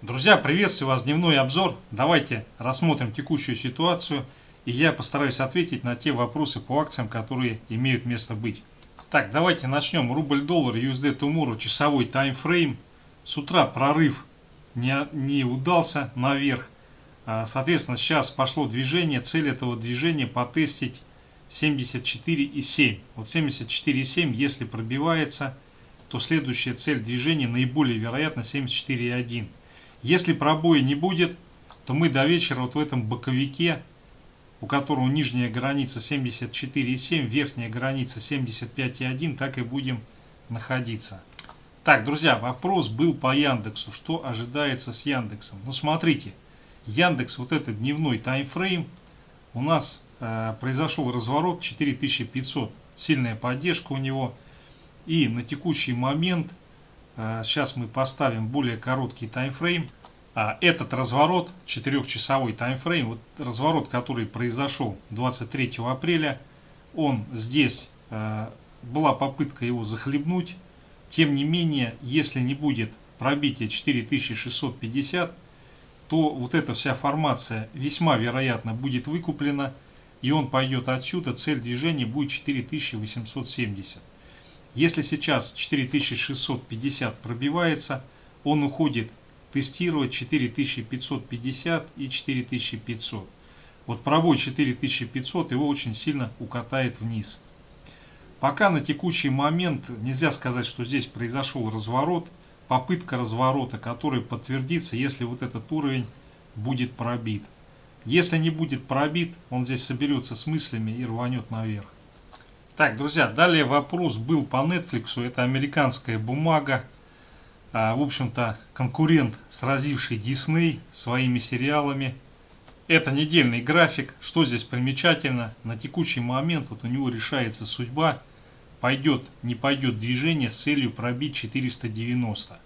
Друзья, приветствую вас, дневной обзор. Давайте рассмотрим текущую ситуацию, и я постараюсь ответить на те вопросы по акциям, которые имеют место быть. Так, давайте начнем. Рубль-доллар, USD Tomorrow, часовой таймфрейм. С утра прорыв не удался наверх. Соответственно, сейчас пошло движение. Цель этого движения потестить 74,7. Вот 74,7, если пробивается, то следующая цель движения наиболее вероятно 74,1. Если пробоя не будет, то мы до вечера вот в этом боковике, у которого нижняя граница 74,7, верхняя граница 75,1, так и будем находиться. Так, друзья, вопрос был по Яндексу. Что ожидается с Яндексом? Ну, смотрите, Яндекс, вот этот дневной таймфрейм, у нас произошел разворот 4500. Сильная поддержка у него. И на текущий момент, сейчас мы поставим более короткий таймфрейм. Этот разворот, 4-часовой таймфрейм, вот разворот, который произошел 23 апреля, он здесь, была попытка его захлебнуть. Тем не менее, если не будет пробития 4650, то вот эта вся формация весьма вероятно будет выкуплена, и он пойдет отсюда, цель движения будет 4870. Если сейчас 4650 пробивается, он уходит тестировать 4550 и 4500. Вот пробой 4500 его очень сильно укатает вниз. Пока на текущий момент нельзя сказать, что здесь произошел разворот, попытка разворота, который подтвердится, если вот этот уровень будет пробит. Если не будет пробит, он здесь соберется с мыслями и рванет наверх. Так, друзья, далее вопрос был по Netflix. Это американская бумага. В общем-то, конкурент, сразивший Disney своими сериалами. Это недельный график. Что здесь примечательно? На текущий момент вот у него решается судьба. Пойдет, не пойдет движение с целью пробить 490.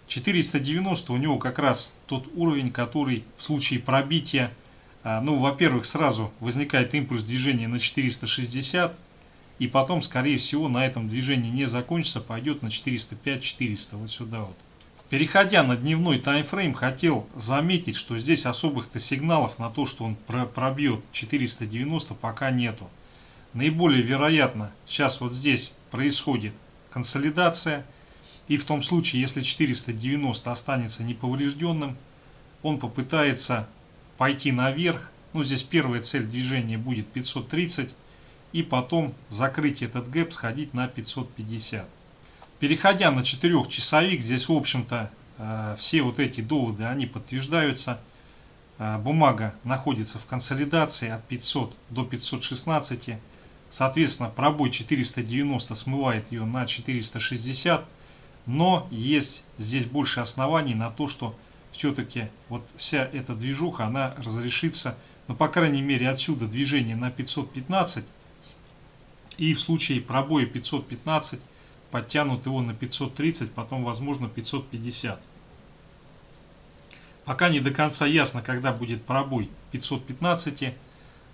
490 у него как раз тот уровень, который в случае пробития, ну, во-первых, сразу возникает импульс движения на 460. И потом, скорее всего, на этом движении не закончится, пойдет на 405-400, вот сюда вот. Переходя на дневной таймфрейм, хотел заметить, что здесь особых-то сигналов на то, что он пробьет 490, пока нету. Наиболее вероятно, сейчас вот здесь происходит консолидация. И в том случае, если 490 останется неповрежденным, он попытается пойти наверх. Ну, здесь первая цель движения будет 530. И потом закрыть этот гэп, сходить на 550. Переходя на 4-часовик, здесь в общем-то все вот эти доводы, они подтверждаются. Бумага находится в консолидации от 500 до 516. Соответственно, пробой 490 смывает ее на 460. Но есть здесь больше оснований на то, что все-таки вот вся эта движуха, она разрешится. Но по крайней мере отсюда движение на 515. И в случае пробоя 515 подтянут его на 530, потом возможно 550. Пока не до конца ясно, когда будет пробой 515.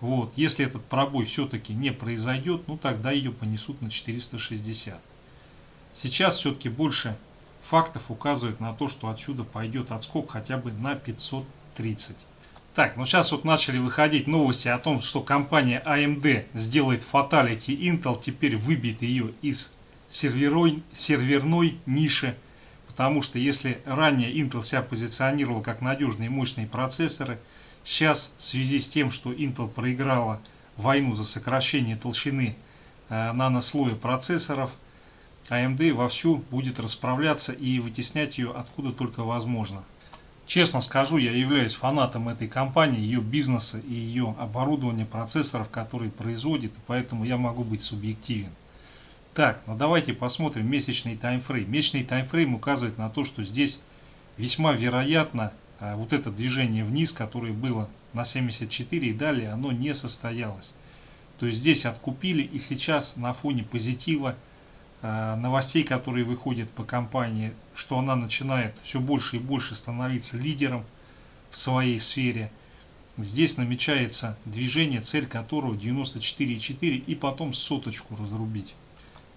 Вот. Если этот пробой все-таки не произойдет, ну тогда ее понесут на 460. Сейчас все-таки больше фактов указывает на то, что отсюда пойдет отскок хотя бы на 530. Так, ну сейчас вот начали выходить новости о том, что компания AMD сделает Fatality Intel, теперь выбьет ее из серверной ниши, потому что если ранее Intel себя позиционировал как надежные мощные процессоры, сейчас в связи с тем, что Intel проиграла войну за сокращение толщины нанослоя процессоров, AMD вовсю будет расправляться и вытеснять ее откуда только возможно. Честно скажу, я являюсь фанатом этой компании, ее бизнеса и ее оборудования, процессоров, которые производит, и поэтому я могу быть субъективен. Так, ну давайте посмотрим месячный таймфрейм. Месячный таймфрейм указывает на то, что здесь весьма вероятно вот это движение вниз, которое было на 74 и далее, оно не состоялось. То есть здесь откупили, и сейчас на фоне позитива, новостей, которые выходят по компании, что она начинает все больше и больше становиться лидером в своей сфере. Здесь намечается движение, цель которого 94,4 и потом соточку разрубить.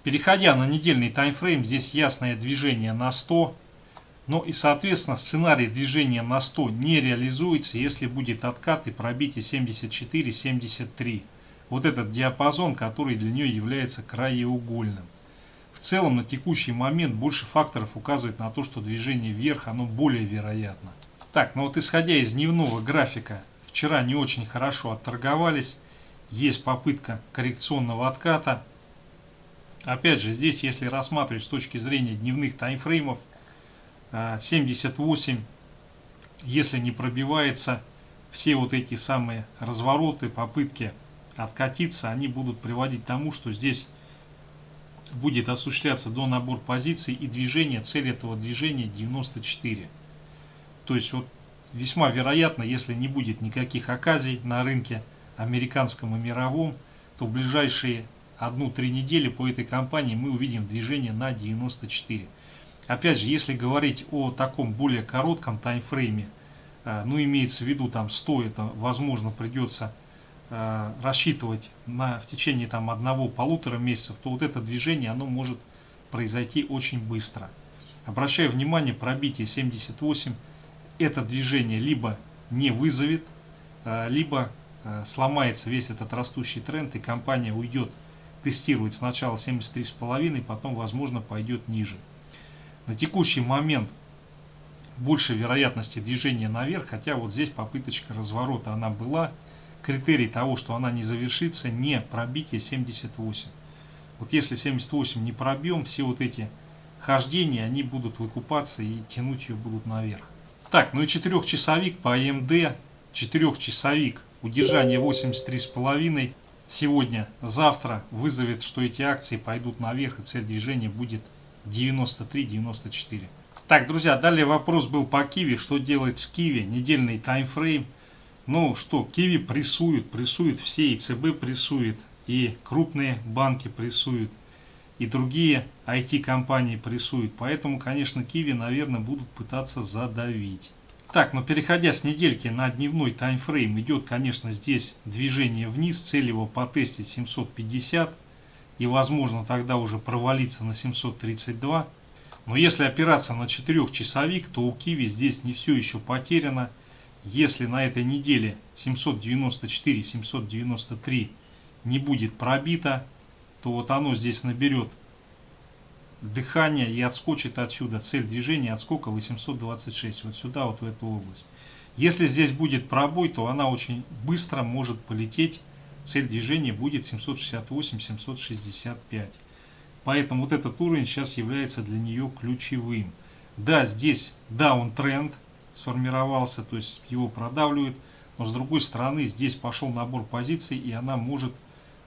Переходя на недельный таймфрейм, здесь ясное движение на 100. Ну и соответственно сценарий движения на 100 не реализуется, если будет откат и пробитие 74-73. Вот этот диапазон, который для нее является краеугольным. В целом на текущий момент больше факторов указывает на то, что движение вверх оно более вероятно. Так, ну вот исходя из дневного графика, вчера не очень хорошо отторговались. Есть попытка коррекционного отката. Опять же, здесь если рассматривать с точки зрения дневных таймфреймов, 78, если не пробивается, все вот эти самые развороты, попытки откатиться, они будут приводить к тому, что здесь будет осуществляться донабор позиций и движение, цель этого движения 94. То есть вот весьма вероятно, если не будет никаких оказий на рынке американском и мировом, то в ближайшие 1-3 недели по этой компании мы увидим движение на 94. Опять же, если говорить о таком более коротком таймфрейме, ну имеется в виду там 100, это возможно придется рассчитывать в течение там 1-1,5 месяцев, то вот это движение оно может произойти очень быстро. Обращаю внимание, пробитие 78 это движение либо не вызовет, либо сломается весь этот растущий тренд и компания уйдет тестировать сначала 73,5, потом возможно пойдет ниже. На текущий момент больше вероятности движения наверх, хотя вот здесь попыточка разворота она была. Критерий того, что она не завершится, не пробитие 78. Вот если 78 не пробьем, все вот эти хождения, они будут выкупаться и тянуть ее будут наверх. Так, ну и 4-часовик по AMD, 4-часовик, удержание 83,5. Сегодня, завтра вызовет, что эти акции пойдут наверх и цель движения будет 93-94. Так, друзья, далее вопрос был по Киви. Что делать с Киви? Недельный таймфрейм. Ну что, Киви прессуют все, и ЦБ прессует, и крупные банки прессуют, и другие IT-компании прессуют. Поэтому, конечно, Киви, наверное, будут пытаться задавить. Так, но переходя с недельки на дневной таймфрейм, идет, конечно, здесь движение вниз, цель его потестить 750, и возможно тогда уже провалиться на 732. Но если опираться на 4-часовик, то у Киви здесь не все еще потеряно. Если на этой неделе 794-793 не будет пробито, то вот оно здесь наберет дыхание и отскочит отсюда. Цель движения отскока 826, вот сюда, вот в эту область. Если здесь будет пробой, то она очень быстро может полететь. Цель движения будет 768-765. Поэтому вот этот уровень сейчас является для нее ключевым. Да, здесь даунтренд сформировался, то есть его продавливает, но с другой стороны здесь пошел набор позиций, и она может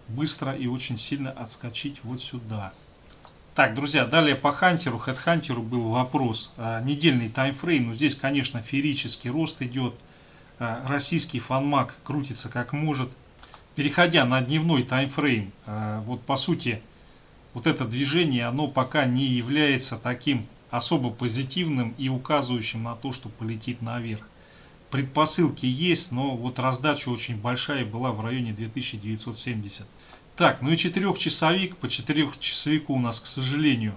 быстро и очень сильно отскочить вот сюда. Так, друзья, далее по Хантеру, Хедхантеру был вопрос. Недельный таймфрейм, ну здесь, конечно, феерический рост идет. Российский фанмаг крутится как может. Переходя на дневной таймфрейм, вот по сути, вот это движение, оно пока не является таким особо позитивным и указывающим на то, что полетит наверх. Предпосылки есть, но вот раздача очень большая была в районе 2970. Так, ну и 4-часовик. По 4-часовику у нас, к сожалению,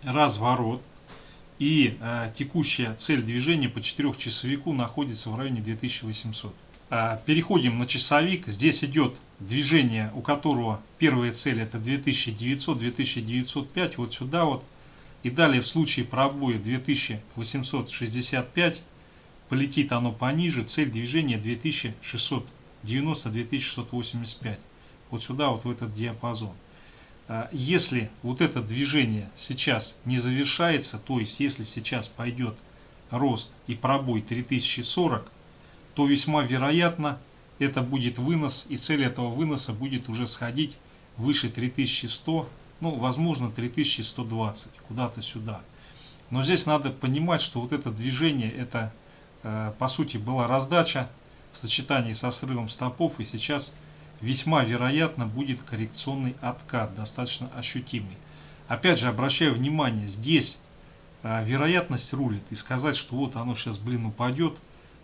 разворот. И текущая цель движения по 4-часовику находится в районе 2800. Переходим на часовик. Здесь идет движение, у которого первая цель это 2900, 2905, вот сюда вот. И далее в случае пробоя 2865 полетит оно пониже, цель движения 2690, 2685. Вот сюда, вот в этот диапазон. Если вот это движение сейчас не завершается, то есть если сейчас пойдет рост и пробой 3040, то весьма вероятно это будет вынос, и цель этого выноса будет уже сходить выше 3100, ну возможно 3120, куда-то сюда. Но здесь надо понимать, что вот это движение, это по сути была раздача в сочетании со срывом стопов, и сейчас весьма вероятно будет коррекционный откат, достаточно ощутимый. Опять же, обращаю внимание, здесь вероятность рулит, и сказать, что вот оно сейчас, упадет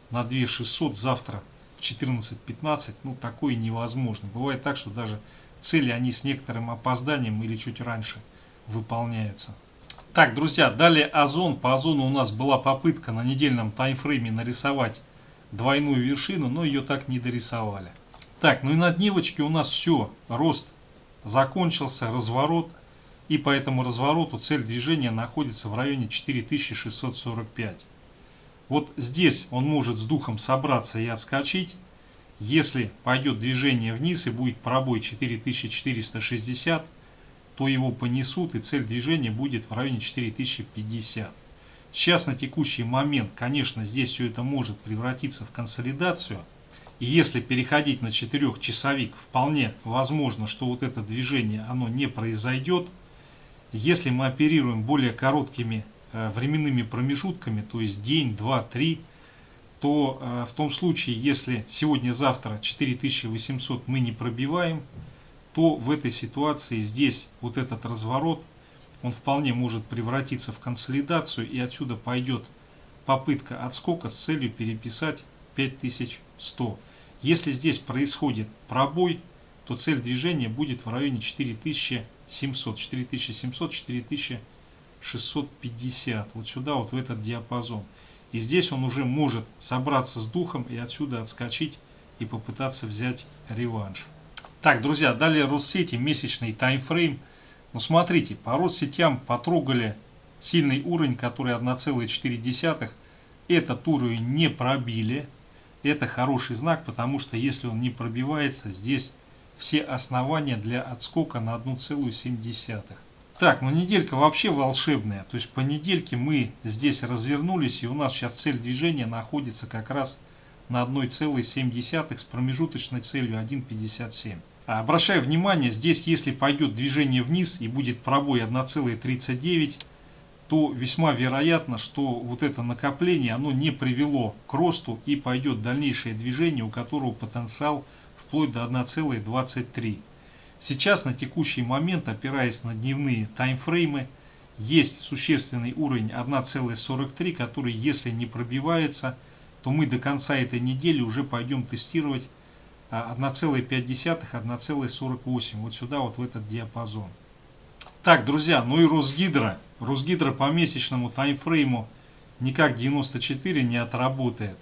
на 2600 завтра в 14:15, ну такое невозможно. Бывает так, что даже цели они с некоторым опозданием или чуть раньше выполняются. Так, друзья, далее Озон. По Озону у нас была попытка на недельном таймфрейме нарисовать двойную вершину, но ее так не дорисовали. Так, ну и на дневочке у нас все. Рост закончился, разворот. И по этому развороту цель движения находится в районе 4645. Вот здесь он может с духом собраться и отскочить. Если пойдет движение вниз и будет пробой 4460, то его понесут и цель движения будет в районе 4050. Сейчас на текущий момент, конечно, здесь все это может превратиться в консолидацию. И если переходить на 4-часовик, вполне возможно, что вот это движение оно не произойдет. Если мы оперируем более короткими временными промежутками, то есть день, 2, 3, то в том случае, если сегодня-завтра 4800 мы не пробиваем, то в этой ситуации здесь вот этот разворот, он вполне может превратиться в консолидацию, и отсюда пойдет попытка отскока с целью переписать 5100. Если здесь происходит пробой, то цель движения будет в районе 4700, 4650, вот сюда, вот в этот диапазон. И здесь он уже может собраться с духом и отсюда отскочить и попытаться взять реванш. Так, друзья, далее Россети, месячный таймфрейм. Ну смотрите, по Россетям потрогали сильный уровень, который 1,4. Этот уровень не пробили. Это хороший знак, потому что если он не пробивается, здесь все основания для отскока на 1,7. Так, ну неделька вообще волшебная. То есть по недельке мы здесь развернулись, и у нас сейчас цель движения находится как раз на 1,7 с промежуточной целью 1,57. Обращаю внимание, здесь если пойдет движение вниз и будет пробой 1,39, то весьма вероятно, что вот это накопление оно не привело к росту и пойдет дальнейшее движение, у которого потенциал вплоть до 1,23. Сейчас на текущий момент, опираясь на дневные таймфреймы, есть существенный уровень 1,43, который если не пробивается, то мы до конца этой недели уже пойдем тестировать 1,5, 1,48, вот сюда, вот в этот диапазон. Так, друзья, ну и Росгидро. Росгидро по месячному таймфрейму никак 94 не отработает.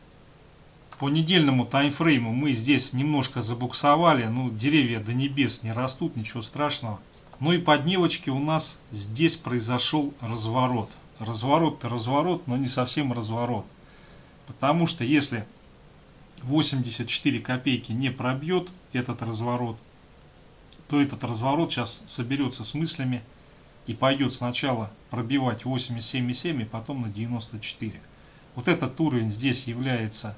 По недельному таймфрейму мы здесь немножко забуксовали, ну деревья до небес не растут, ничего страшного. Ну и по дневочке у нас здесь произошел разворот. Разворот-то разворот, но не совсем разворот. Потому что если 84 копейки не пробьет этот разворот, то этот разворот сейчас соберется с мыслями и пойдет сначала пробивать 87,7 и потом на 94. Вот этот уровень здесь является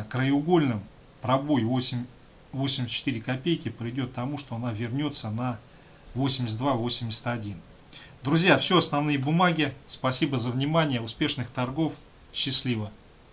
краеугольным. Пробой 84 копейки придет к тому, что она вернется на 82-81. Друзья, все основные бумаги. Спасибо за внимание. Успешных торгов. Счастливо.